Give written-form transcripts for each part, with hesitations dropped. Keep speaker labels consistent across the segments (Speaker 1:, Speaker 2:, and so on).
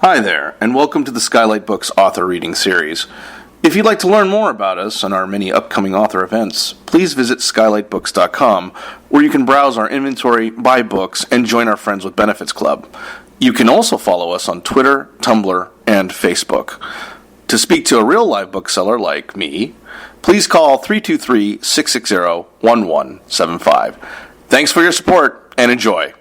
Speaker 1: Hi there, and welcome to the Skylight Books author reading series. If you'd like to learn more about us and our many upcoming author events, please visit skylightbooks.com, where you can browse our inventory, buy books, and join our Friends with Benefits Club. You can also follow us on Twitter, Tumblr, and Facebook. To speak to a real live bookseller like me, please call 323-660-1175. Thanks for your support, and enjoy.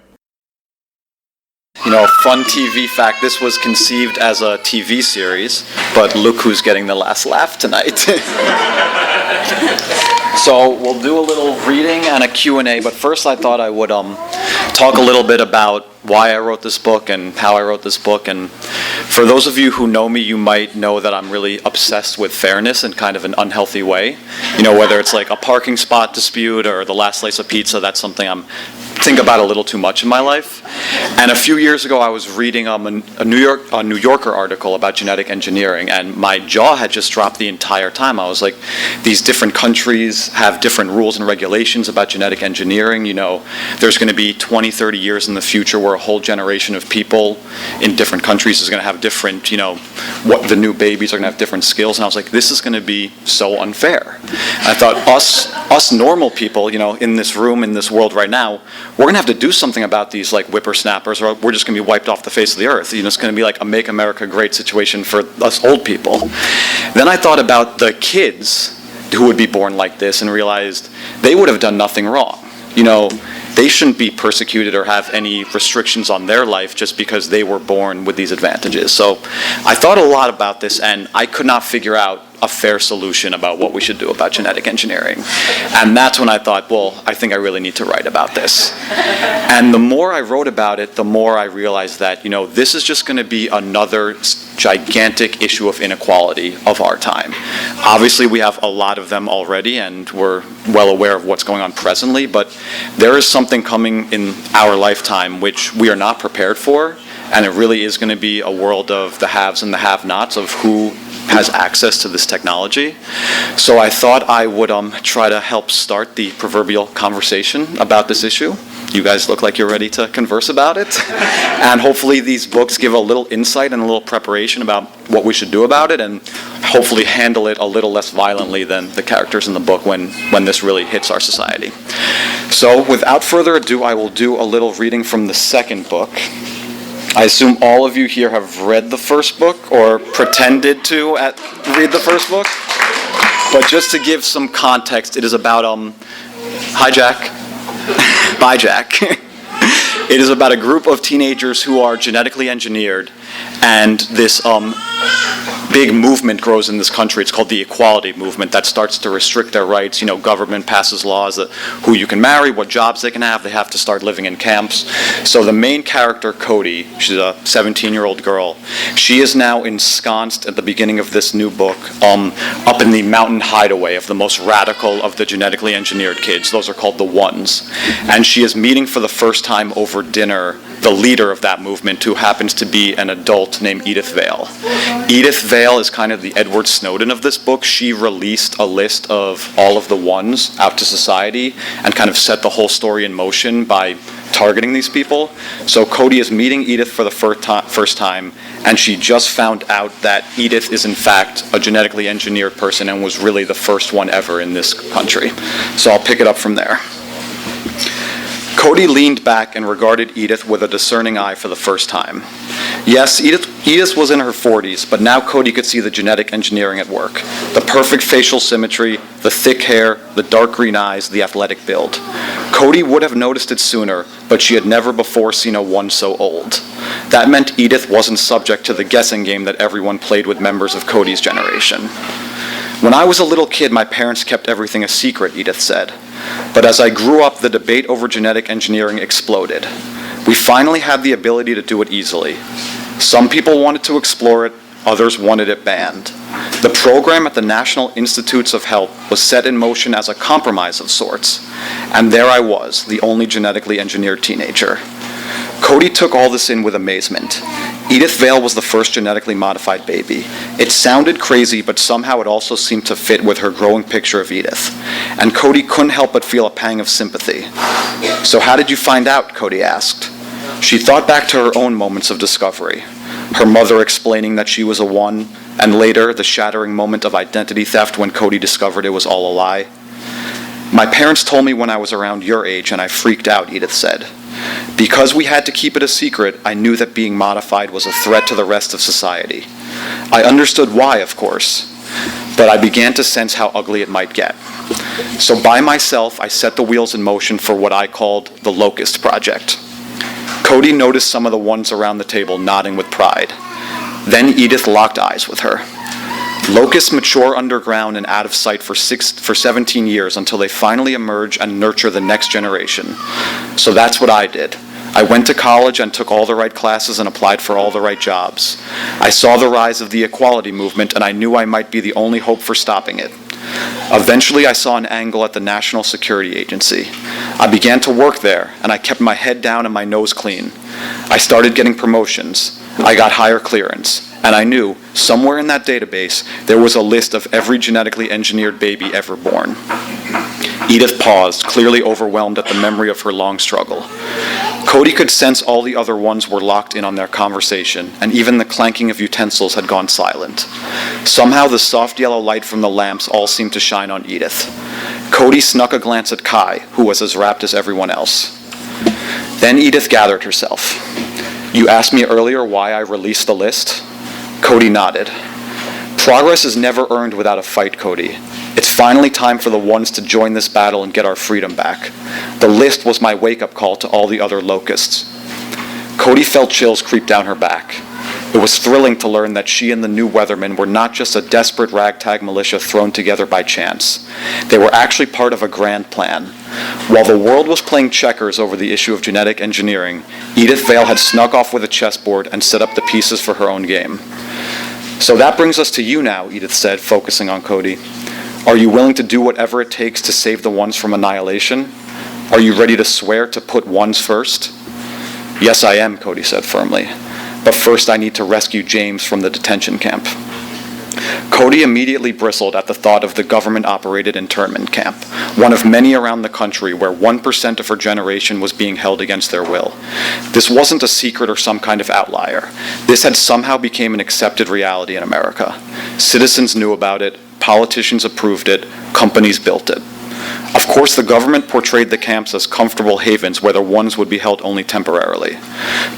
Speaker 2: Fun TV fact, this was conceived as a TV series, but look who's getting the last laugh tonight. So we'll do a little reading and a Q&A, but first I thought I would talk a little bit about why I wrote this book and how I wrote this book. And for those of you who know me, you might know that I'm really obsessed with fairness in kind of an unhealthy way. Whether it's like a parking spot dispute or the last slice of pizza, that's something I think about a little too much in my life. And a few years ago, I was reading a New Yorker article about genetic engineering, and my jaw had just dropped the entire time. I was like, these different countries have different rules and regulations about genetic engineering. There's going to be 20, 30 years in the future where a whole generation of people in different countries is going to have different, what the new babies are going to have different skills. And I was like, this is going to be so unfair. I thought us normal people, in this room, in this world right now, we're going to have to do something about these like whippersnappers, or we're just going to be wiped off the face of the earth. It's going to be like a Make America Great situation for us old people. Then I thought about the kids who would be born like this and realized they would have done nothing wrong. They shouldn't be persecuted or have any restrictions on their life just because they were born with these advantages. So I thought a lot about this, and I could not figure out a fair solution about what we should do about genetic engineering. And that's when I thought, well, I think I really need to write about this. And the more I wrote about it, the more I realized that, this is just going to be another gigantic issue of inequality of our time. Obviously, we have a lot of them already, and we're well aware of what's going on presently, but there is something coming in our lifetime which we are not prepared for, and it really is going to be a world of the haves and the have-nots, of who has access to this technology. So I thought I would try to help start the proverbial conversation about this issue. You guys look like you're ready to converse about it. And hopefully these books give a little insight and a little preparation about what we should do about it, and hopefully handle it a little less violently than the characters in the book when this really hits our society. So without further ado, I will do a little reading from the second book. I assume all of you here have read the first book, or pretended to read the first book. But just to give some context, it is about, hi Jack, bye Jack. It is about a group of teenagers who are genetically engineered, and this big movement grows in this country. It's called the equality movement that starts to restrict their rights. Government passes laws that who you can marry, what jobs they can have. They have to start living in camps. So the main character, Cody, she's a 17-year-old girl. She is now ensconced at the beginning of this new book up in the mountain hideaway of the most radical of the genetically engineered kids. Those are called the Ones. And she is meeting for the first time over dinner the leader of that movement, who happens to be an adult named Edith Vale. Edith Vale is kind of the Edward Snowden of this book. She released a list of all of the Ones out to society and kind of set the whole story in motion by targeting these people. So Cody is meeting Edith for the first time, and she just found out that Edith is in fact a genetically engineered person and was really the first one ever in this country. So I'll pick it up from there. Cody leaned back and regarded Edith with a discerning eye for the first time. Yes, Edith was in her 40s, but now Cody could see the genetic engineering at work. The perfect facial symmetry, the thick hair, the dark green eyes, the athletic build. Cody would have noticed it sooner, but she had never before seen a one so old. That meant Edith wasn't subject to the guessing game that everyone played with members of Cody's generation. When I was a little kid, my parents kept everything a secret, Edith said. But as I grew up, the debate over genetic engineering exploded. We finally had the ability to do it easily. Some people wanted to explore it, others wanted it banned. The program at the National Institutes of Health was set in motion as a compromise of sorts. And there I was, the only genetically engineered teenager. Cody took all this in with amazement. Edith Vale was the first genetically modified baby. It sounded crazy, but somehow it also seemed to fit with her growing picture of Edith. And Cody couldn't help but feel a pang of sympathy. So how did you find out? Cody asked. She thought back to her own moments of discovery. her mother explaining that she was a one, and later the shattering moment of identity theft when Cody discovered it was all a lie. My parents told me when I was around your age, and I freaked out, Edith said. Because we had to keep it a secret, I knew that being modified was a threat to the rest of society. I understood why, of course, but I began to sense how ugly it might get. So by myself, I set the wheels in motion for what I called the Locust Project. Cody noticed some of the ones around the table nodding with pride. Then Edith locked eyes with her. Locusts mature underground and out of sight for 17 years until they finally emerge and nurture the next generation. So that's what I did. I went to college and took all the right classes and applied for all the right jobs. I saw the rise of the equality movement, and I knew I might be the only hope for stopping it. Eventually, I saw an angle at the National Security Agency. I began to work there, and I kept my head down and my nose clean. I started getting promotions. I got higher clearance. And I knew, somewhere in that database, there was a list of every genetically engineered baby ever born. Edith paused, clearly overwhelmed at the memory of her long struggle. Cody could sense all the other ones were locked in on their conversation, and even the clanking of utensils had gone silent. Somehow the soft yellow light from the lamps all seemed to shine on Edith. Cody snuck a glance at Kai, who was as rapt as everyone else. Then Edith gathered herself. You asked me earlier why I released the list? Cody nodded. Progress is never earned without a fight, Cody. It's finally time for the ones to join this battle and get our freedom back. The list was my wake-up call to all the other locusts. Cody felt chills creep down her back. It was thrilling to learn that she and the new Weathermen were not just a desperate ragtag militia thrown together by chance. They were actually part of a grand plan. While the world was playing checkers over the issue of genetic engineering, Edith Vale had snuck off with a chessboard and set up the pieces for her own game. So that brings us to you now, Edith said, focusing on Cody. Are you willing to do whatever it takes to save the ones from annihilation? Are you ready to swear to put ones first? Yes, I am, Cody said firmly. But first I need to rescue James from the detention camp. Cody immediately bristled at the thought of the government-operated internment camp, one of many around the country where 1% of her generation was being held against their will. This wasn't a secret or some kind of outlier. This had somehow become an accepted reality in America. Citizens knew about it, politicians approved it, companies built it. Of course, the government portrayed the camps as comfortable havens where the ones would be held only temporarily.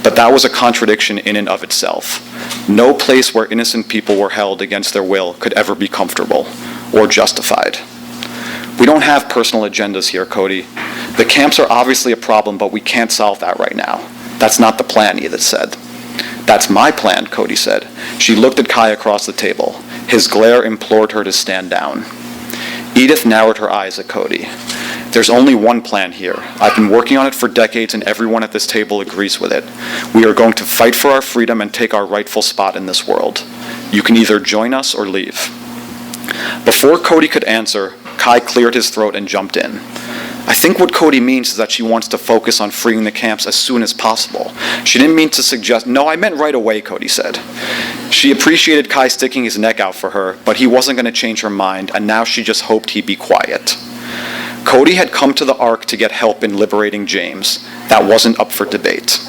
Speaker 2: But that was a contradiction in and of itself. No place where innocent people were held against their will could ever be comfortable or justified. We don't have personal agendas here, Cody. The camps are obviously a problem, but we can't solve that right now. That's not the plan, Edith said. That's my plan, Cody said. She looked at Kai across the table. His glare implored her to stand down. Edith narrowed her eyes at Cody. There's only one plan here. I've been working on it for decades and everyone at this table agrees with it. We are going to fight for our freedom and take our rightful spot in this world. You can either join us or leave. Before Cody could answer, Kai cleared his throat and jumped in. I think what Cody means is that she wants to focus on freeing the camps as soon as possible. She didn't mean to suggest... No, I meant right away, Cody said. She appreciated Kai sticking his neck out for her, but he wasn't going to change her mind, and now she just hoped he'd be quiet. Cody had come to the Ark to get help in liberating James. That wasn't up for debate.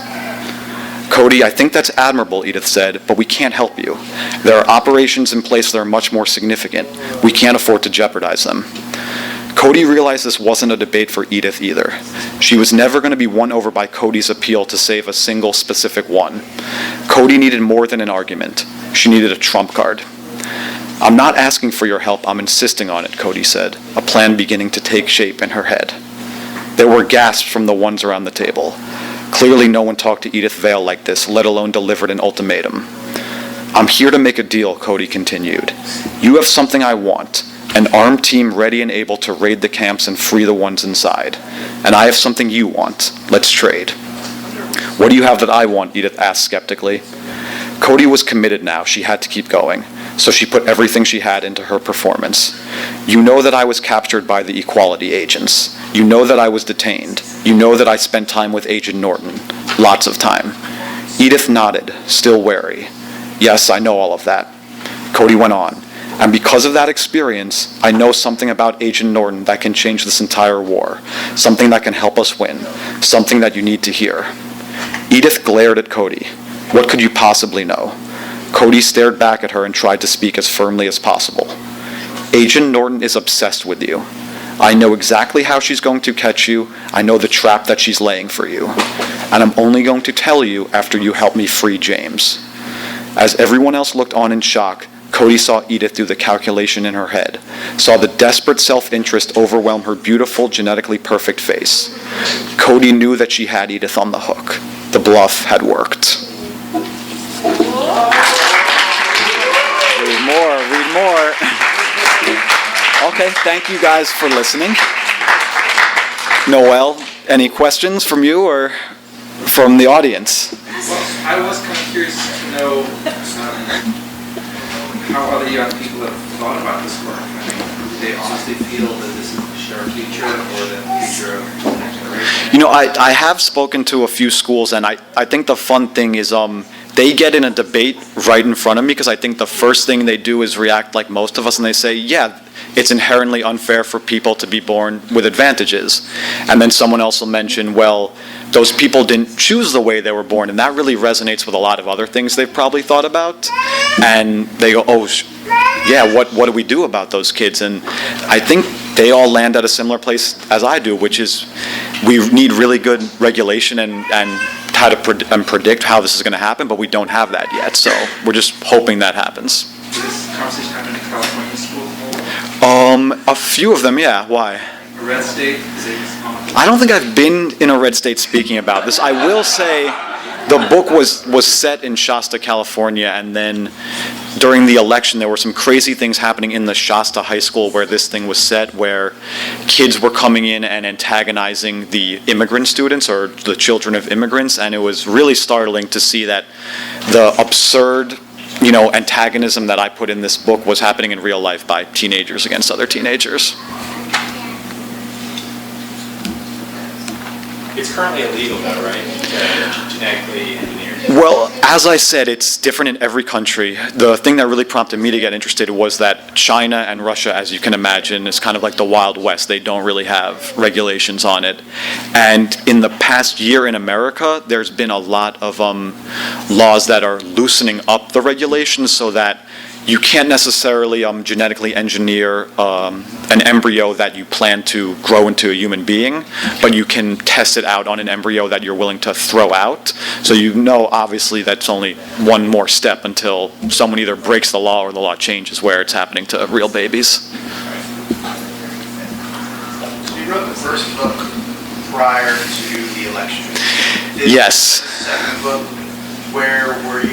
Speaker 2: Cody, I think that's admirable, Edith said, but we can't help you. There are operations in place that are much more significant. We can't afford to jeopardize them. Cody realized this wasn't a debate for Edith either. She was never going to be won over by Cody's appeal to save a single specific one. Cody needed more than an argument. She needed a trump card. I'm not asking for your help, I'm insisting on it, Cody said, a plan beginning to take shape in her head. There were gasps from the ones around the table. Clearly no one talked to Edith Vale like this, let alone delivered an ultimatum. I'm here to make a deal, Cody continued. You have something I want. An armed team ready and able to raid the camps and free the ones inside. And I have something you want. Let's trade. What do you have that I want? Edith asked skeptically. Cody was committed now. She had to keep going. So she put everything she had into her performance. You know that I was captured by the equality agents. You know that I was detained. You know that I spent time with Agent Norton. Lots of time. Edith nodded, still wary. Yes, I know all of that. Cody went on. And because of that experience, I know something about Agent Norton that can change this entire war. Something that can help us win. Something that you need to hear. Edith glared at Cody. What could you possibly know? Cody stared back at her and tried to speak as firmly as possible. Agent Norton is obsessed with you. I know exactly how she's going to catch you. I know the trap that she's laying for you. And I'm only going to tell you after you help me free James. As everyone else looked on in shock, Cody saw Edith do the calculation in her head, saw the desperate self-interest overwhelm her beautiful, genetically perfect face. Cody knew that she had Edith on the hook. The bluff had worked. Read more. Okay, thank you guys for listening. Noel, any questions from you or from the audience?
Speaker 3: Well, I was kind of curious to know how other young people have thought about this work. I mean, do they honestly feel that this is our future or the future of the next generation?
Speaker 2: You know, I have spoken to a few schools, and I think the fun thing is they get in a debate right in front of me, because I think the first thing they do is react like most of us, and they say, yeah, it's inherently unfair for people to be born with advantages. And then someone else will mention, well, those people didn't choose the way they were born, and that really resonates with a lot of other things they've probably thought about. And they go, oh, yeah, what do we do about those kids? And I think they all land at a similar place as I do, which is we need really good regulation and how to predict how this is going to happen, but we don't have that yet. So we're just hoping that happens.
Speaker 3: Does this conversation happen in California schools?
Speaker 2: A few of them, yeah. Why?
Speaker 3: A red state?
Speaker 2: I don't think I've been in a red state speaking about this. I will say the book was set in Shasta, California, and then during the election there were some crazy things happening in the Shasta High School where this thing was set, where kids were coming in and antagonizing the immigrant students or the children of immigrants, and it was really startling to see that the absurd antagonism that I put in this book was happening in real life by teenagers against other teenagers.
Speaker 4: It's currently illegal though, right? Genetically engineered.
Speaker 2: Well, as I said, it's different in every country. The thing that really prompted me to get interested was that China and Russia, as you can imagine, is kind of like the Wild West. They don't really have regulations on it. And in the past year in America, there's been a lot of laws that are loosening up the regulations so that you can't necessarily genetically engineer an embryo that you plan to grow into a human being, but you can test it out on an embryo that you're willing to throw out. So obviously, that's only one more step until someone either breaks the law or the law changes where it's happening to real babies.
Speaker 5: So you wrote the first book prior to the election.
Speaker 2: Yes.
Speaker 5: The second book, where were you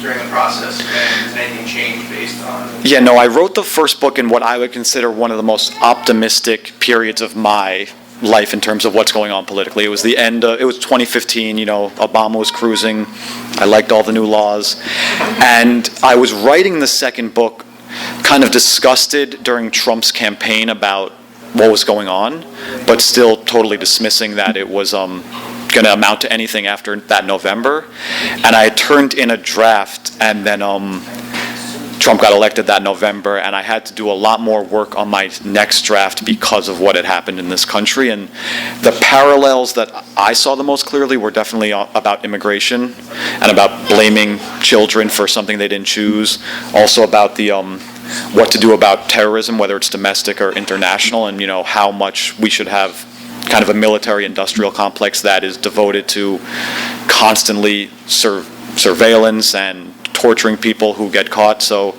Speaker 5: during the process, and did anything change based on?
Speaker 2: Yeah, no, I wrote the first book in what I would consider one of the most optimistic periods of my life in terms of what's going on politically. It was the end it was 2015, Obama was cruising. I liked all the new laws. And I was writing the second book kind of disgusted during Trump's campaign about what was going on, but still totally dismissing that it was going to amount to anything after that November. And I turned in a draft, and then Trump got elected that November, and I had to do a lot more work on my next draft because of what had happened in this country. And the parallels that I saw the most clearly were definitely about immigration and about blaming children for something they didn't choose. Also about the what to do about terrorism, whether it's domestic or international, and how much we should have kind of a military-industrial complex that is devoted to constantly surveillance and torturing people who get caught. So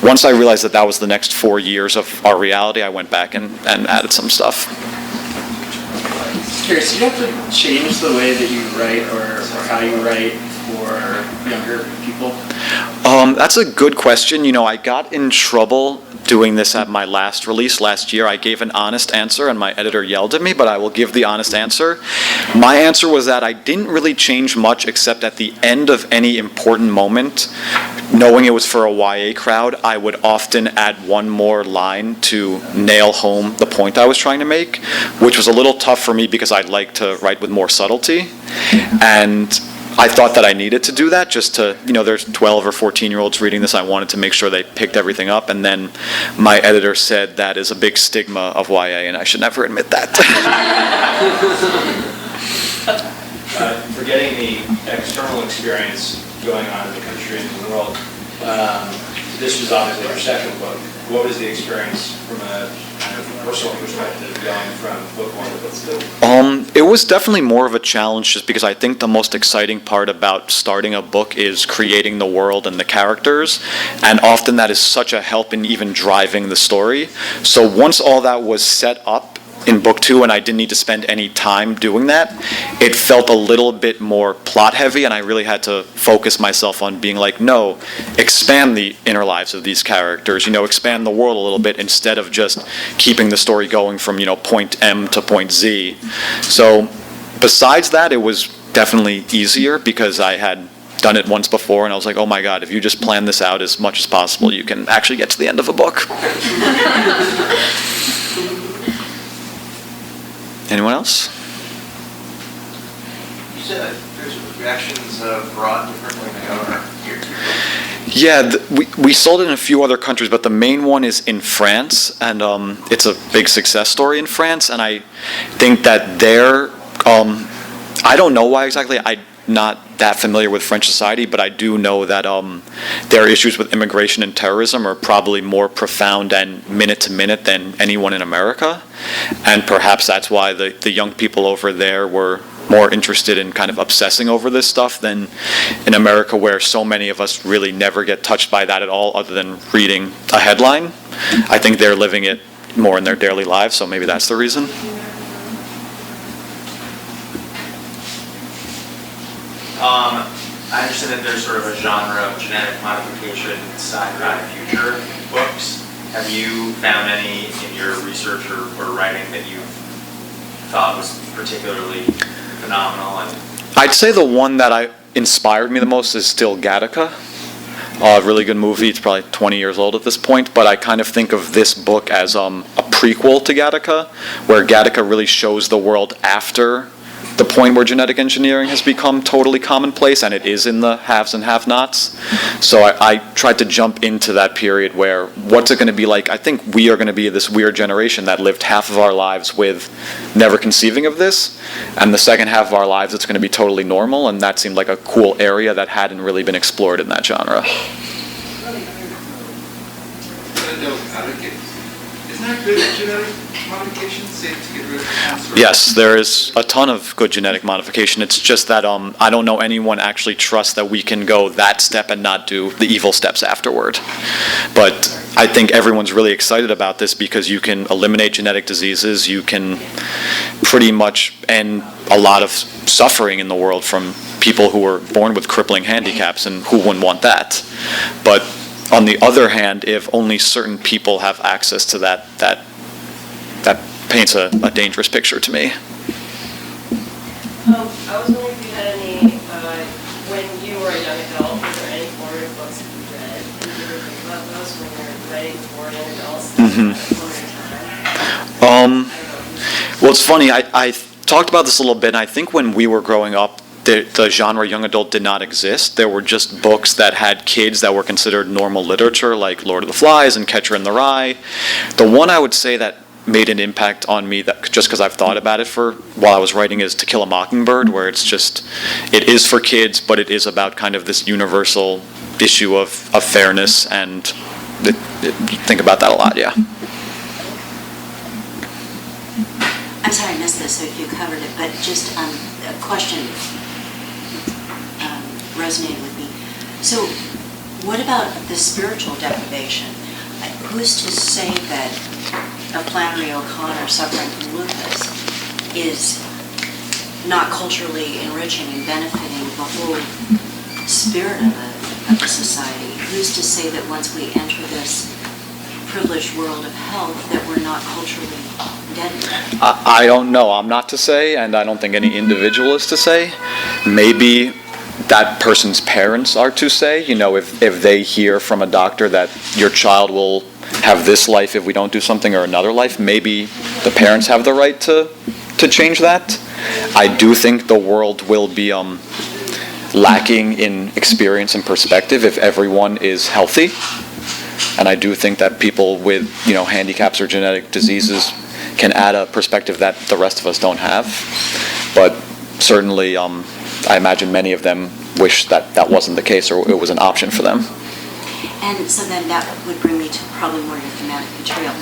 Speaker 2: once I realized that was the next 4 years of our reality, I went back and added some stuff.
Speaker 6: Curious, do you have to change the way that you write or how you write for younger people?
Speaker 2: That's a good question. I got in trouble doing this at my last release last year. I gave an honest answer and my editor yelled at me, but I will give the honest answer. My answer was that I didn't really change much except at the end of any important moment, knowing it was for a YA crowd, I would often add one more line to nail home the point I was trying to make, which was a little tough for me because I'd like to write with more subtlety. And I thought that I needed to do that just to, there's 12 or 14-year-olds reading this. I wanted to make sure they picked everything up. And then my editor said that is a big stigma of YA, and I should never admit that.
Speaker 4: For forgetting the external experience going on in the country and the world, this was obviously your second book. What was the experience from a kind of personal perspective going from book one to book two?
Speaker 2: It was definitely more of a challenge just because I think the most exciting part about starting a book is creating the world and the characters, and often that is such a help in even driving the story. So once all that was set up in book two and I didn't need to spend any time doing that, it felt a little bit more plot heavy, and I really had to focus myself on being like, no, expand the inner lives of these characters, expand the world a little bit instead of just keeping the story going from, point M to point Z. So besides that, it was definitely easier because I had done it once before, and I was like, oh my God, if you just plan this out as much as possible, you can actually get to the end of a book. Anyone else?
Speaker 5: You said that there's reactions abroad differently than here.
Speaker 2: Yeah, we sold it in a few other countries, but the main one is in France, and it's a big success story in France, and I think that there, I don't know why exactly, I'm not that familiar with French society, but I do know that their issues with immigration and terrorism are probably more profound and minute to minute than anyone in America, and perhaps that's why the young people over there were more interested in kind of obsessing over this stuff than in America, where so many of us really never get touched by that at all other than reading a headline. I think they're living it more in their daily lives, so maybe that's the reason.
Speaker 3: I understand that there's sort of a genre of genetic modification, sci-fi future books. Have you found any in your research or writing that you thought was particularly phenomenal?
Speaker 2: I'd say the one that inspired me the most is still Gattaca. A really good movie. It's probably 20 years old at this point, but I kind of think of this book as a prequel to Gattaca, where Gattaca really shows the world after the point where genetic engineering has become totally commonplace, and it is in the haves and have-nots. So I tried to jump into that period where, what's it going to be like? I think we are going to be this weird generation that lived half of our lives with never conceiving of this, and the second half of our lives it's going to be totally normal, and that seemed like a cool area that hadn't really been explored in that genre.
Speaker 3: Isn't that good genetic modification safe to get rid of cancer?
Speaker 2: Yes, there is a ton of good genetic modification. It's just that I don't know anyone actually trusts that we can go that step and not do the evil steps afterward. But I think everyone's really excited about this because you can eliminate genetic diseases, you can pretty much end a lot of suffering in the world from people who were born with crippling handicaps, and who wouldn't want that? But on the other hand, if only certain people have access to that paints a dangerous picture to me.
Speaker 7: I was wondering if you had any, when you were a young adult, was there any formative books that you read? And did you ever think about those when you were writing for young adults?
Speaker 2: Well, it's funny, I talked about this a little bit, and I think when we were growing up, the genre young adult did not exist. There were just books that had kids that were considered normal literature, like Lord of the Flies and Catcher in the Rye. The one I would say that made an impact on me, that just because I've thought about it for while I was writing, is To Kill a Mockingbird, where it is for kids, but it is about kind of this universal issue of fairness, and think about that a lot, yeah.
Speaker 8: I'm sorry I missed this, so if you covered it, but just a question resonated with me. So what about the spiritual deprivation? Who's to say that a Flannery O'Connor suffering from lupus is not culturally enriching and benefiting the whole spirit of a society? Who's to say that once we enter this privileged world of health that we're not culturally dead?
Speaker 2: I don't know. I'm not to say, and I don't think any individual is to say. Maybe that person's parents are to say, if they hear from a doctor that your child will have this life if we don't do something, or another life, maybe the parents have the right to change that. I do think the world will be lacking in experience and perspective if everyone is healthy. And I do think that people with, handicaps or genetic diseases can add a perspective that the rest of us don't have. But certainly, I imagine many of them wish that that wasn't the case or it was an option for them.
Speaker 8: And so then that would bring me to probably more your thematic material.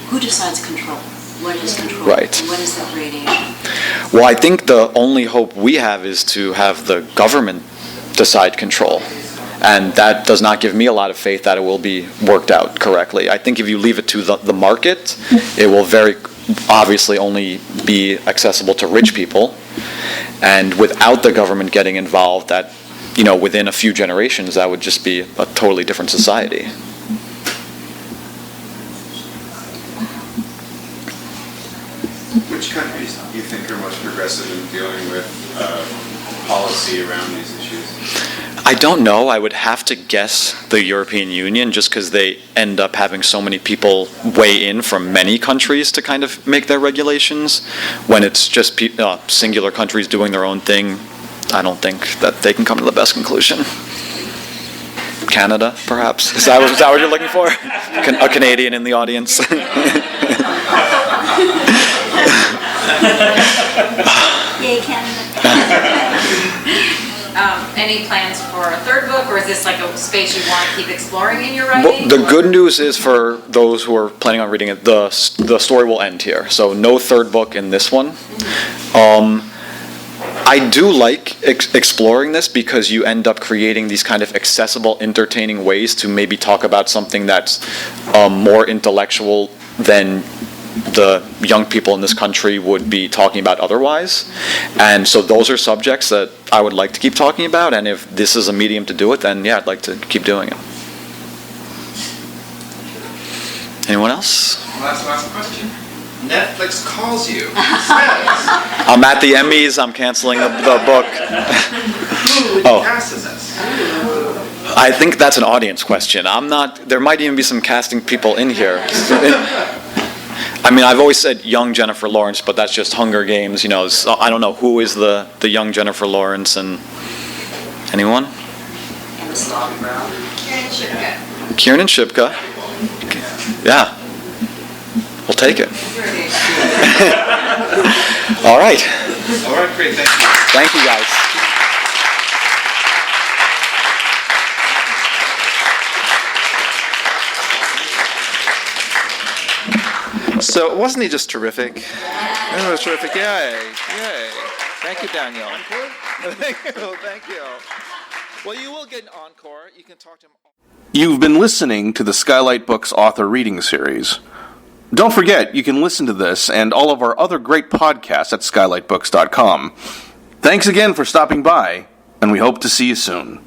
Speaker 8: Who decides control? What is control?
Speaker 2: Right.
Speaker 8: And what is the gradation?
Speaker 2: Well, I think the only hope we have is to have the government decide control. And that does not give me a lot of faith that it will be worked out correctly. I think if you leave it to the market, it will very obviously only be accessible to rich people. And without the government getting involved, that, within a few generations, that would just be a totally different society.
Speaker 9: Which countries do you think are most progressive in dealing with policy around these issues?
Speaker 2: I don't know. I would have to guess the European Union, just because they end up having so many people weigh in from many countries to kind of make their regulations. When it's just singular countries doing their own thing, I don't think that they can come to the best conclusion. Canada, perhaps? Is that what you're looking for? A Canadian in the audience?
Speaker 8: Yay, Canada.
Speaker 10: Any plans for a third book, or is this like a space you want to keep exploring in your
Speaker 2: Well,
Speaker 10: writing?
Speaker 2: the good news is for those who are planning on reading it, the story will end here. So no third book in this one. I do like exploring this because you end up creating these kind of accessible, entertaining ways to maybe talk about something that's more intellectual than the young people in this country would be talking about otherwise. And so those are subjects that I would like to keep talking about, and if this is a medium to do it, then yeah, I'd like to keep doing it. Anyone else?
Speaker 5: Last question. Netflix calls you.
Speaker 2: I'm at the Emmys, I'm canceling the book.
Speaker 5: Who casts us?
Speaker 2: I think that's an audience question. There might even be some casting people in here. I mean, I've always said young Jennifer Lawrence, but that's just Hunger Games, So I don't know who is the young Jennifer Lawrence, and anyone? Kieran Shipka. Yeah. We'll take it. All right.
Speaker 5: All right, great, thank you.
Speaker 2: Thank you, guys.
Speaker 1: So wasn't he just terrific? It was terrific. Yay. Thank you, Daniel. Thank you. Well, you will get an encore. You can talk to him. You've been listening to the Skylight Books author reading series. Don't forget, you can listen to this and all of our other great podcasts at skylightbooks.com. Thanks again for stopping by, and we hope to see you soon.